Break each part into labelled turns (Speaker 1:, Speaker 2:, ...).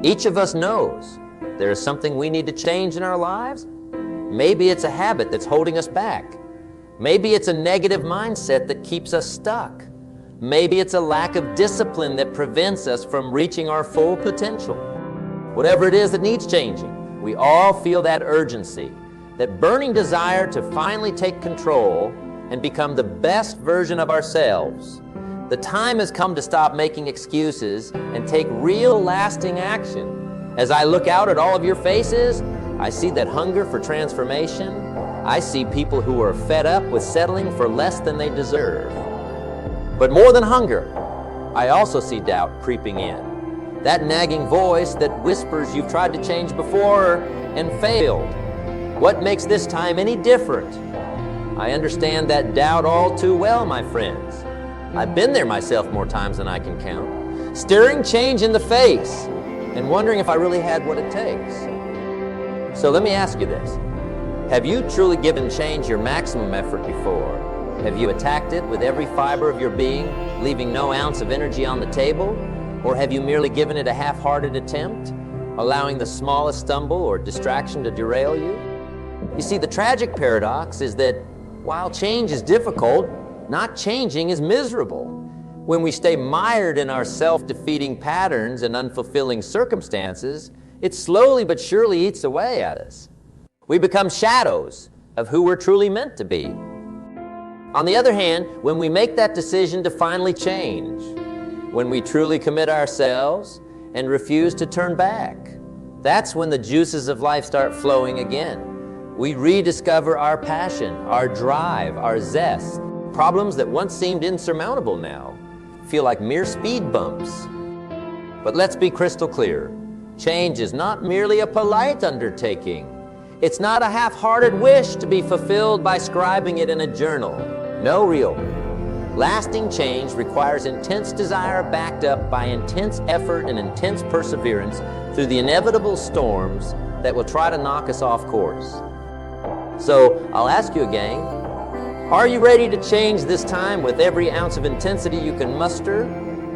Speaker 1: Each of us knows there is something we need to change in our lives. Maybe it's a habit that's holding us back. Maybe it's a negative mindset that keeps us stuck. Maybe it's a lack of discipline that prevents us from reaching our full potential. Whatever it is that needs changing, we all feel that urgency, that burning desire to finally take control and become the best version of ourselves. The time has come to stop making excuses and take real lasting action. As I look out at all of your faces, I see that hunger for transformation. I see people who are fed up with settling for less than they deserve. But more than hunger, I also see doubt creeping in. That nagging voice that whispers you've tried to change before and failed. What makes this time any different? I understand that doubt all too well, my friends. I've been there myself more times than I can count, staring change in the face and wondering if I really had what it takes. So let me ask you this. Have you truly given change your maximum effort before? Have you attacked it with every fiber of your being, leaving no ounce of energy on the table? Or have you merely given it a half-hearted attempt, allowing the smallest stumble or distraction to derail you? You see, the tragic paradox is that while change is difficult, not changing is miserable. When we stay mired in our self-defeating patterns and unfulfilling circumstances, it slowly but surely eats away at us. We become shadows of who we're truly meant to be. On the other hand, when we make that decision to finally change, when we truly commit ourselves and refuse to turn back, that's when the juices of life start flowing again. We rediscover our passion, our drive, our zest. Problems that once seemed insurmountable now feel like mere speed bumps. But let's be crystal clear. Change is not merely a polite undertaking. It's not a half-hearted wish to be fulfilled by scribing it in a journal. No, real. Lasting change requires intense desire backed up by intense effort and intense perseverance through the inevitable storms that will try to knock us off course. So I'll ask you again, are you ready to change this time with every ounce of intensity you can muster,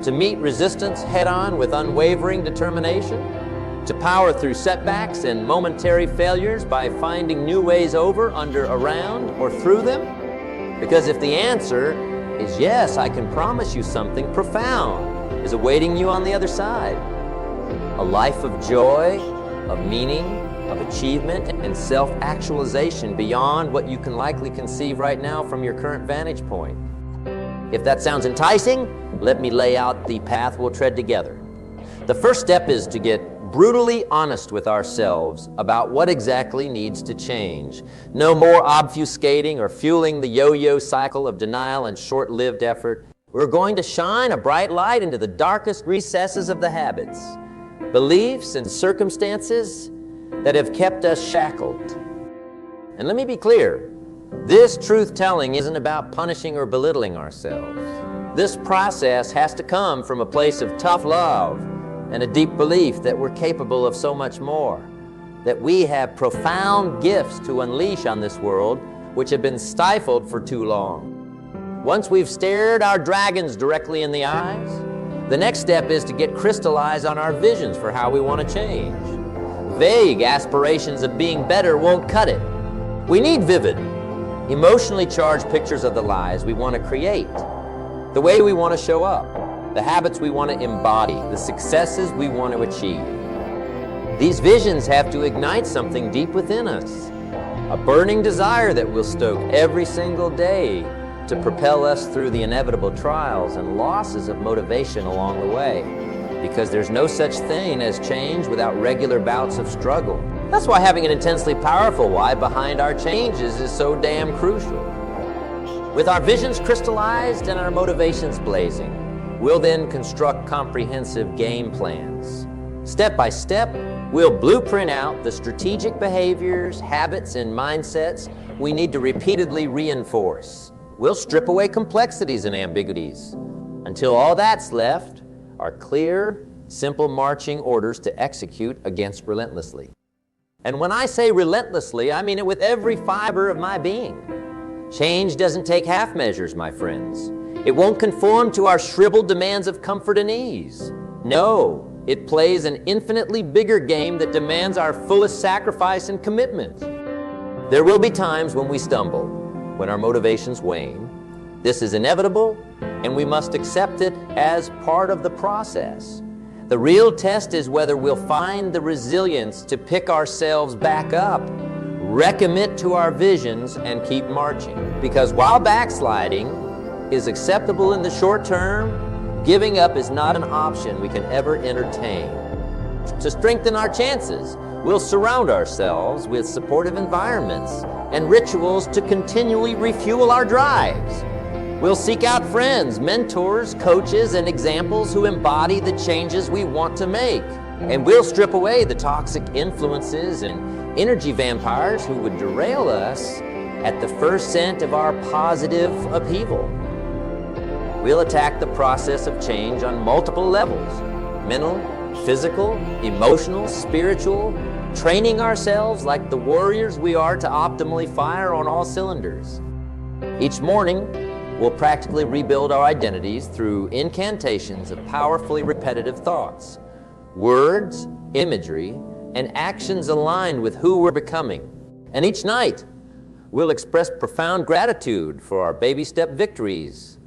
Speaker 1: to meet resistance head-on with unwavering determination, to power through setbacks and momentary failures by finding new ways over, under, around, or through them? Because if the answer is yes, I can promise you something profound is awaiting you on the other side. A life of joy, of meaning, of achievement, and self-actualization beyond what you can likely conceive right now from your current vantage point. If that sounds enticing, let me lay out the path we'll tread together. The first step is to get brutally honest with ourselves about what exactly needs to change. No more obfuscating or fueling the yo-yo cycle of denial and short-lived effort. We're going to shine a bright light into the darkest recesses of the habits, beliefs, and circumstances that have kept us shackled. And let me be clear, this truth-telling isn't about punishing or belittling ourselves. This process has to come from a place of tough love and a deep belief that we're capable of so much more, that we have profound gifts to unleash on this world which have been stifled for too long. Once we've stared our dragons directly in the eyes, the next step is to get crystallized on our visions for how we want to change. Vague aspirations of being better won't cut it. We need vivid, emotionally charged pictures of the lives we want to create, the way we want to show up, the habits we want to embody, the successes we want to achieve. These visions have to ignite something deep within us, a burning desire that we'll stoke every single day to propel us through the inevitable trials and losses of motivation along the way. Because there's no such thing as change without regular bouts of struggle. That's why having an intensely powerful why behind our changes is so damn crucial. With our visions crystallized and our motivations blazing, we'll then construct comprehensive game plans. Step by step, we'll blueprint out the strategic behaviors, habits, and mindsets we need to repeatedly reinforce. We'll strip away complexities and ambiguities until all that's left are clear, simple marching orders to execute against relentlessly. And when I say relentlessly, I mean it with every fiber of my being. Change doesn't take half measures, my friends. It won't conform to our shriveled demands of comfort and ease. No, It plays an infinitely bigger game that demands our fullest sacrifice and commitment. There will be times when we stumble, when our motivations wane. This is inevitable, and we must accept it as part of the process. The real test is whether we'll find the resilience to pick ourselves back up, recommit to our visions, and keep marching. Because while backsliding is acceptable in the short term, giving up is not an option we can ever entertain. To strengthen our chances, we'll surround ourselves with supportive environments and rituals to continually refuel our drives. We'll seek out friends, mentors, coaches, and examples who embody the changes we want to make. And we'll strip away the toxic influences and energy vampires who would derail us at the first scent of our positive upheaval. We'll attack the process of change on multiple levels: mental, physical, emotional, spiritual, training ourselves like the warriors we are to optimally fire on all cylinders. Each morning, we'll practically rebuild our identities through incantations of powerfully repetitive thoughts, words, imagery, and actions aligned with who we're becoming. And each night, we'll express profound gratitude for our baby step victories,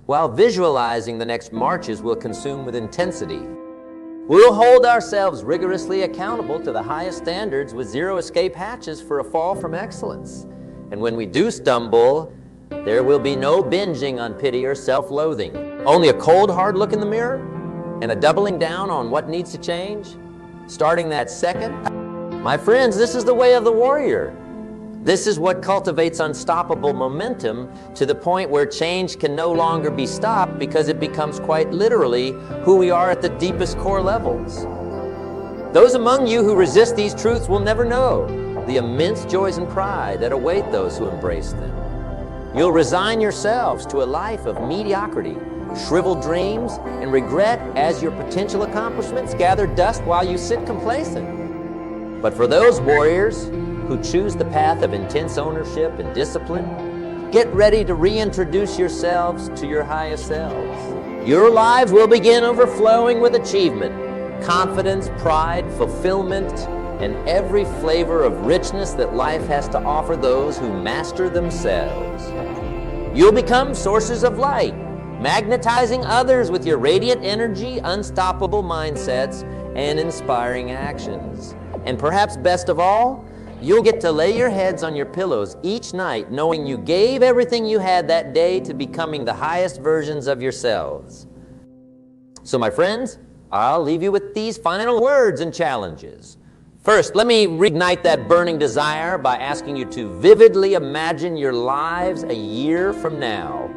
Speaker 1: while visualizing the next marches we'll consume with intensity. We'll hold ourselves rigorously accountable to the highest standards with zero escape hatches for a fall from excellence. And when we do stumble, there will be no binging on pity or self-loathing. Only a cold, hard look in the mirror and a doubling down on what needs to change, starting that second. My friends, this is the way of the warrior. This is what cultivates unstoppable momentum to the point where change can no longer be stopped because it becomes quite literally who we are at the deepest core levels. Those among you who resist these truths will never know the immense joys and pride that await those who embrace them. You'll resign yourselves to a life of mediocrity, shriveled dreams, and regret as your potential accomplishments gather dust while you sit complacent. But for those warriors who choose the path of intense ownership and discipline, get ready to reintroduce yourselves to your highest selves. Your lives will begin overflowing with achievement, confidence, pride, fulfillment, and every flavor of richness that life has to offer those who master themselves. You'll become sources of light, magnetizing others with your radiant energy, unstoppable mindsets, and inspiring actions. And perhaps best of all, you'll get to lay your heads on your pillows each night knowing you gave everything you had that day to becoming the highest versions of yourselves. So my friends, I'll leave you with these final words and challenges. First, let me reignite that burning desire by asking you to vividly imagine your lives a year from now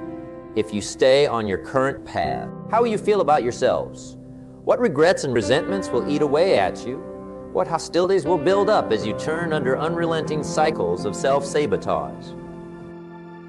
Speaker 1: if you stay on your current path. How will you feel about yourselves? What regrets and resentments will eat away at you? What hostilities will build up as you turn under unrelenting cycles of self-sabotage?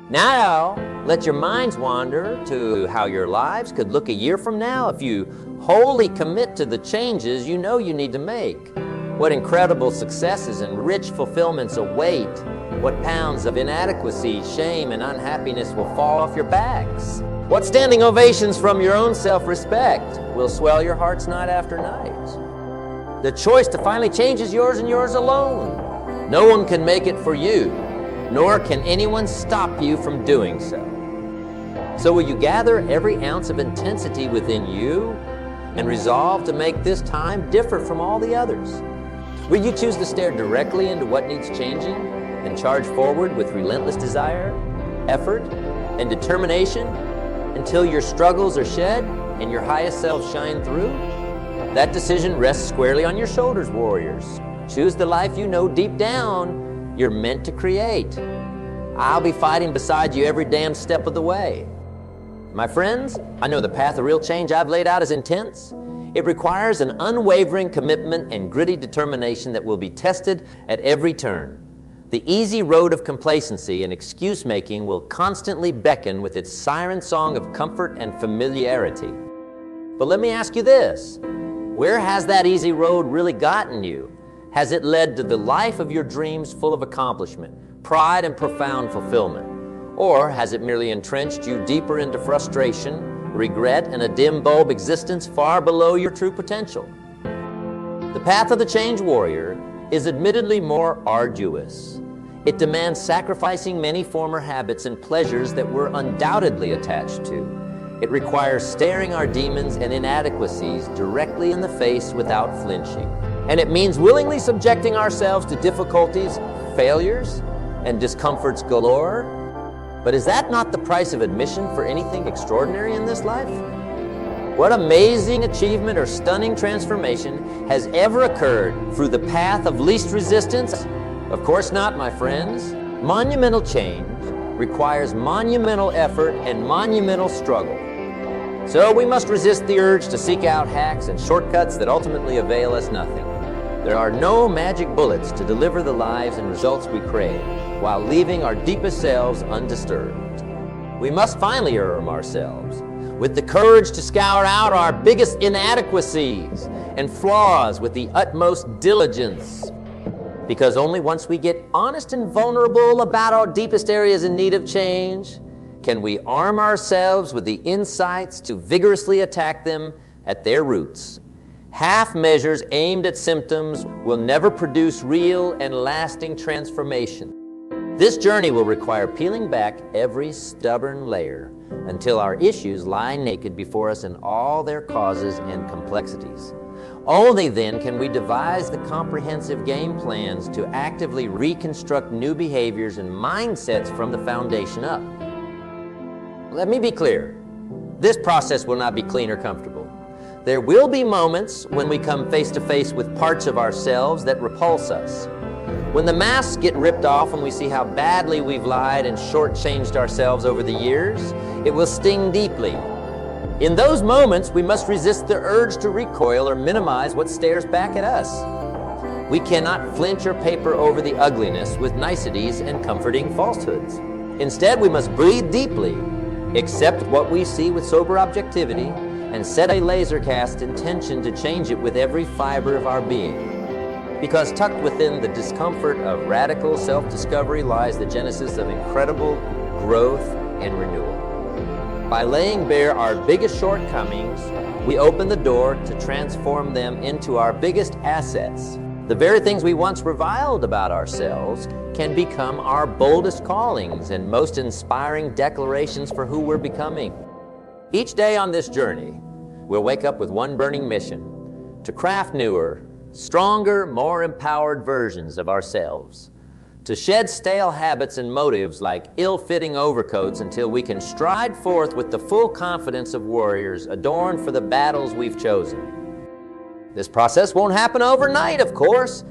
Speaker 1: Now, let your minds wander to how your lives could look a year from now if you wholly commit to the changes you know you need to make. What incredible successes and rich fulfillments await. What pounds of inadequacy, shame, and unhappiness will fall off your backs. What standing ovations from your own self-respect will swell your hearts night after night. The choice to finally change is yours and yours alone. No one can make it for you, nor can anyone stop you from doing so. So will you gather every ounce of intensity within you and resolve to make this time differ from all the others? Will you choose to stare directly into what needs changing and charge forward with relentless desire, effort, and determination until your struggles are shed and your highest self shine through? That decision rests squarely on your shoulders, warriors. Choose the life you know deep down you're meant to create. I'll be fighting beside you every damn step of the way. My friends, I know the path of real change I've laid out is intense. It requires an unwavering commitment and gritty determination that will be tested at every turn. The easy road of complacency and excuse-making will constantly beckon with its siren song of comfort and familiarity. But let me ask you this. Where has that easy road really gotten you? Has it led to the life of your dreams full of accomplishment, pride, and profound fulfillment? Or has it merely entrenched you deeper into frustration, regret, and a dim bulb existence far below your true potential. The path of the change warrior is admittedly more arduous. It demands sacrificing many former habits and pleasures that we're undoubtedly attached to. It requires staring our demons and inadequacies directly in the face without flinching. And it means willingly subjecting ourselves to difficulties, failures, and discomforts galore. But is that not the price of admission for anything extraordinary in this life? What amazing achievement or stunning transformation has ever occurred through the path of least resistance? Of course not, my friends. Monumental change requires monumental effort and monumental struggle. So we must resist the urge to seek out hacks and shortcuts that ultimately avail us nothing. There are no magic bullets to deliver the lives and results we crave while leaving our deepest selves undisturbed. We must finally arm ourselves with the courage to scour out our biggest inadequacies and flaws with the utmost diligence. Because only once we get honest and vulnerable about our deepest areas in need of change can we arm ourselves with the insights to vigorously attack them at their roots. Half measures aimed at symptoms will never produce real and lasting transformation. This journey will require peeling back every stubborn layer until our issues lie naked before us in all their causes and complexities. Only then can we devise the comprehensive game plans to actively reconstruct new behaviors and mindsets from the foundation up. Let me be clear. This process will not be clean or comfortable. There will be moments when we come face to face with parts of ourselves that repulse us. When the masks get ripped off and we see how badly we've lied and shortchanged ourselves over the years, it will sting deeply. In those moments, we must resist the urge to recoil or minimize what stares back at us. We cannot flinch or paper over the ugliness with niceties and comforting falsehoods. Instead, we must breathe deeply, accept what we see with sober objectivity, and set a laser-cast intention to change it with every fiber of our being. Because tucked within the discomfort of radical self-discovery lies the genesis of incredible growth and renewal. By laying bare our biggest shortcomings, we open the door to transform them into our biggest assets. The very things we once reviled about ourselves can become our boldest callings and most inspiring declarations for who we're becoming. Each day on this journey, we'll wake up with one burning mission: to craft newer, stronger, more empowered versions of ourselves, to shed stale habits and motives like ill-fitting overcoats until we can stride forth with the full confidence of warriors adorned for the battles we've chosen. This process won't happen overnight, of course.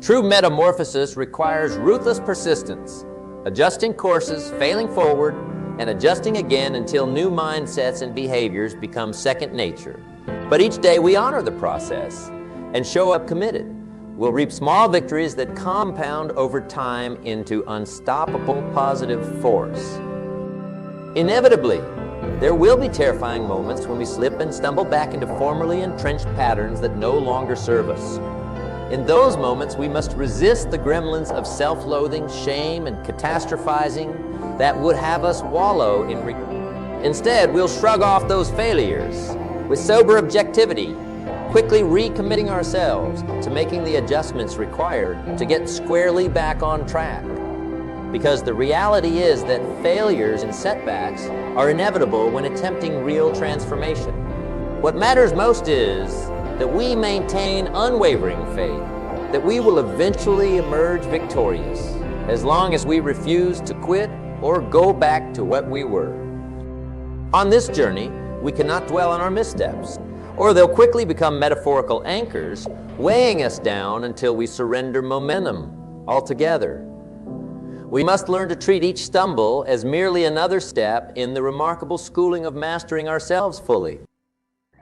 Speaker 1: True metamorphosis requires ruthless persistence, adjusting courses, failing forward, and adjusting again until new mindsets and behaviors become second nature. But each day we honor the process and show up committed. We'll reap small victories that compound over time into unstoppable positive force. Inevitably, there will be terrifying moments when we slip and stumble back into formerly entrenched patterns that no longer serve us. In those moments, we must resist the gremlins of self-loathing, shame, and catastrophizing that would have us wallow in Instead, we'll shrug off those failures with sober objectivity, quickly recommitting ourselves to making the adjustments required to get squarely back on track. Because the reality is that failures and setbacks are inevitable when attempting real transformation. What matters most is that we maintain unwavering faith that we will eventually emerge victorious, as long as we refuse to quit or go back to what we were. On this journey, we cannot dwell on our missteps, or they'll quickly become metaphorical anchors, weighing us down until we surrender momentum altogether. We must learn to treat each stumble as merely another step in the remarkable schooling of mastering ourselves fully.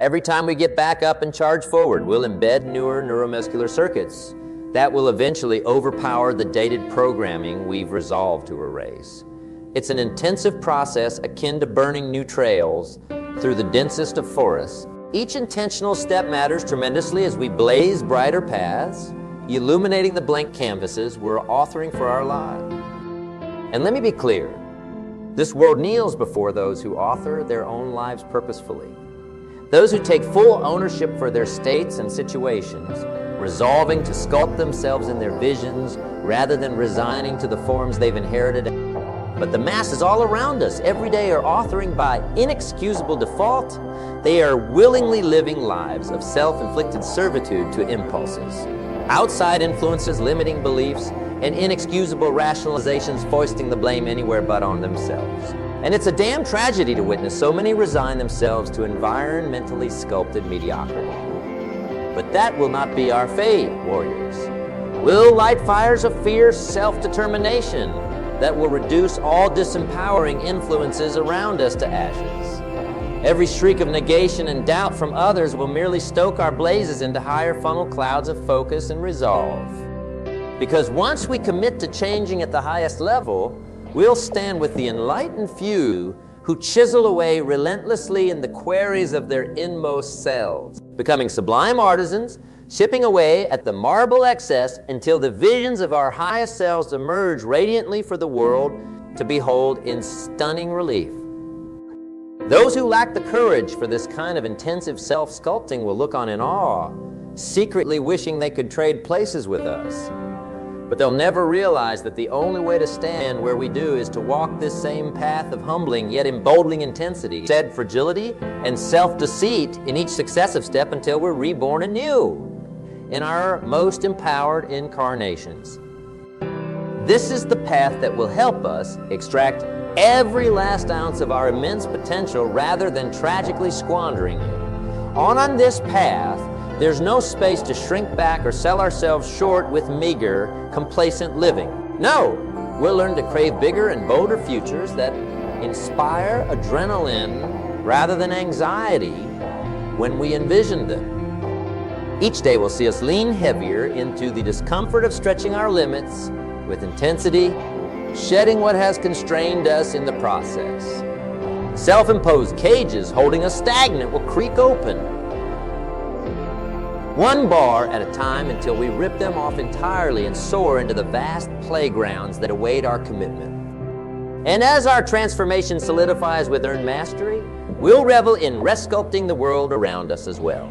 Speaker 1: Every time we get back up and charge forward, we'll embed newer neuromuscular circuits that will eventually overpower the dated programming we've resolved to erase. It's an intensive process akin to burning new trails through the densest of forests. Each intentional step matters tremendously as we blaze brighter paths, illuminating the blank canvases we're authoring for our lives. And let me be clear, This world kneels before those who author their own lives purposefully. Those who take full ownership for their states and situations, resolving to sculpt themselves in their visions rather than resigning to the forms they've inherited. But the masses all around us every day are authoring by inexcusable default. They are willingly living lives of self-inflicted servitude to impulses, outside influences limiting beliefs, and inexcusable rationalizations foisting the blame anywhere but on themselves. And it's a damn tragedy to witness so many resign themselves to environmentally sculpted mediocrity. But that will not be our fate, warriors. We'll light fires of fierce self-determination that will reduce all disempowering influences around us to ashes. Every shriek of negation and doubt from others will merely stoke our blazes into higher funnel clouds of focus and resolve. Because once we commit to changing at the highest level, we'll stand with the enlightened few who chisel away relentlessly in the quarries of their inmost selves, becoming sublime artisans, chipping away at the marble excess until the visions of our highest selves emerge radiantly for the world to behold in stunning relief. Those who lack the courage for this kind of intensive self-sculpting will look on in awe, secretly wishing they could trade places with us. But they'll never realize that the only way to stand where we do is to walk this same path of humbling yet emboldening intensity, said fragility and self-deceit in each successive step until we're reborn anew in our most empowered incarnations. This is the path that will help us extract every last ounce of our immense potential rather than tragically squandering it. On this path, there's no space to shrink back or sell ourselves short with meager, complacent living. No, we'll learn to crave bigger and bolder futures that inspire adrenaline rather than anxiety when we envision them. Each day will see us lean heavier into the discomfort of stretching our limits with intensity, shedding what has constrained us in the process. Self-imposed cages holding us stagnant will creak open, one bar at a time until we rip them off entirely and soar into the vast playgrounds that await our commitment. And as our transformation solidifies with earned mastery, we'll revel in resculpting the world around us as well,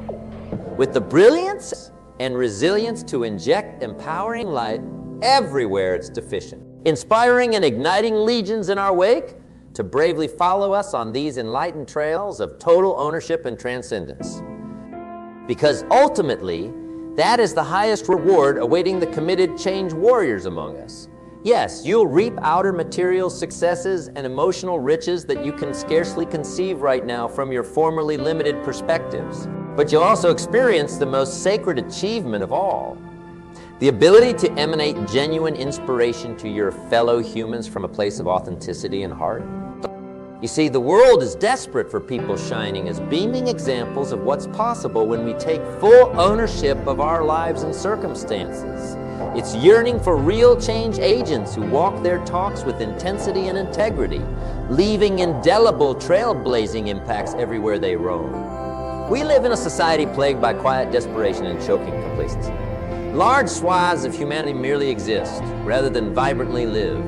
Speaker 1: with the brilliance and resilience to inject empowering light everywhere it's deficient, inspiring and igniting legions in our wake to bravely follow us on these enlightened trails of total ownership and transcendence. Because ultimately, that is the highest reward awaiting the committed change warriors among us. Yes, you'll reap outer material successes and emotional riches that you can scarcely conceive right now from your formerly limited perspectives. But you'll also experience the most sacred achievement of all, the ability to emanate genuine inspiration to your fellow humans from a place of authenticity and heart. You see, the world is desperate for people shining as beaming examples of what's possible when we take full ownership of our lives and circumstances. It's yearning for real change agents who walk their talks with intensity and integrity, leaving indelible trailblazing impacts everywhere they roam. We live in a society plagued by quiet desperation and choking complacency. Large swaths of humanity merely exist rather than vibrantly live,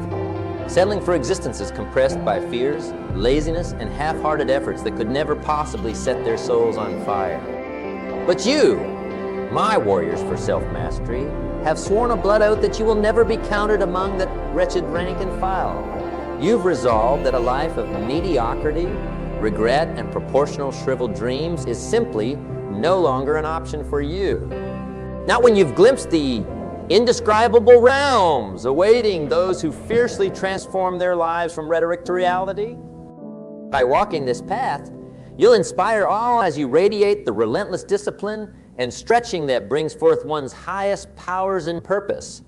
Speaker 1: settling for existences compressed by fears, laziness, and half-hearted efforts that could never possibly set their souls on fire. But you, my warriors for self-mastery, have sworn a blood oath that you will never be counted among the wretched rank and file. You've resolved that a life of mediocrity, regret, and proportional shriveled dreams is simply no longer an option for you. Not when you've glimpsed the indescribable realms awaiting those who fiercely transform their lives from rhetoric to reality. By walking this path, you'll inspire all as you radiate the relentless discipline and stretching that brings forth one's highest powers and purpose.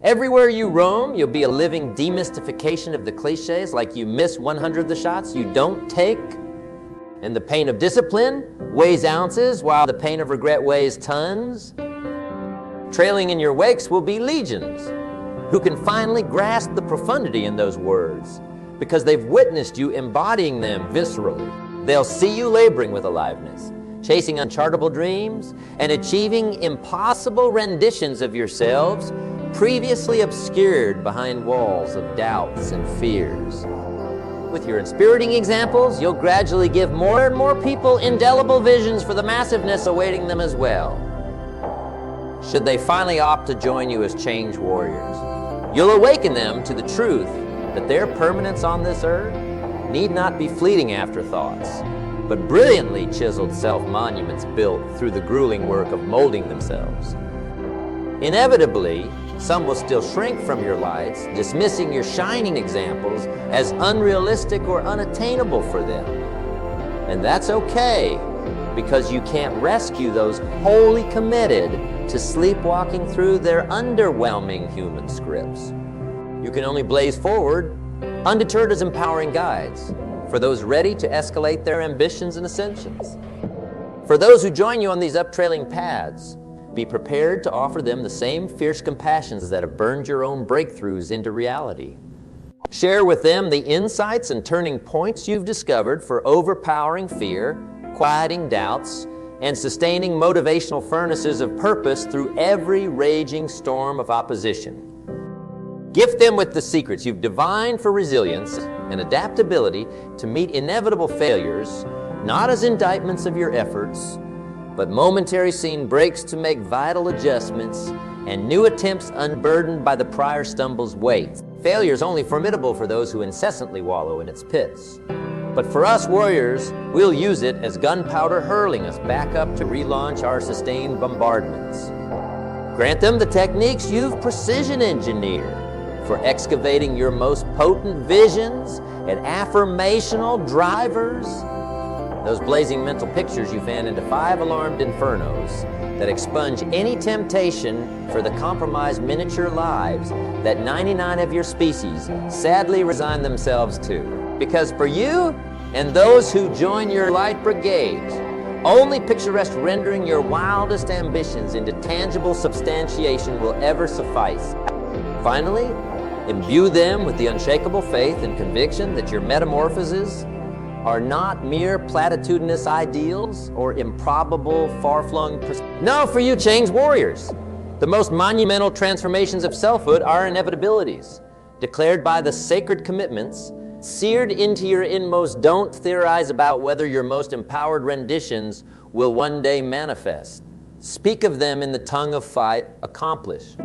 Speaker 1: Everywhere you roam, you'll be a living demystification of the cliches, like you miss 100 of the shots you don't take, and the pain of discipline weighs ounces while the pain of regret weighs tons. Trailing in your wakes will be legions who can finally grasp the profundity in those words because they've witnessed you embodying them viscerally. They'll see you laboring with aliveness, chasing unchartable dreams, and achieving impossible renditions of yourselves previously obscured behind walls of doubts and fears. With your inspiriting examples, you'll gradually give more and more people indelible visions for the massiveness awaiting them as well. Should they finally opt to join you as change warriors, you'll awaken them to the truth that their permanence on this earth need not be fleeting afterthoughts, but brilliantly chiseled self-monuments built through the grueling work of molding themselves. Inevitably, some will still shrink from your lights, dismissing your shining examples as unrealistic or unattainable for them. And that's okay, because you can't rescue those wholly committed to sleepwalking through their underwhelming human scripts. You can only blaze forward, undeterred as empowering guides, for those ready to escalate their ambitions and ascensions. For those who join you on these uptrailing paths, be prepared to offer them the same fierce compassions that have burned your own breakthroughs into reality. Share with them the insights and turning points you've discovered for overpowering fear, quieting doubts, and sustaining motivational furnaces of purpose through every raging storm of opposition. Gift them with the secrets you've divined for resilience and adaptability to meet inevitable failures, not as indictments of your efforts, but momentary scene breaks to make vital adjustments and new attempts unburdened by the prior stumble's weight. Failure is only formidable for those who incessantly wallow in its pits. But for us warriors, we'll use it as gunpowder hurling us back up to relaunch our sustained bombardments. Grant them the techniques you've precision engineered for excavating your most potent visions and affirmational drivers. Those blazing mental pictures you fan into 5 alarmed infernos that expunge any temptation for the compromised miniature lives that 99 of your species sadly resign themselves to. Because for you and those who join your light brigade, only picturesque rendering your wildest ambitions into tangible substantiation will ever suffice. Finally, imbue them with the unshakable faith and conviction that your metamorphoses are not mere platitudinous ideals or improbable, far-flung No, for you change warriors, the most monumental transformations of selfhood are inevitabilities, declared by the sacred commitments, seared into your inmost. Don't theorize about whether your most empowered renditions will one day manifest. Speak of them in the tongue of fight, accomplish.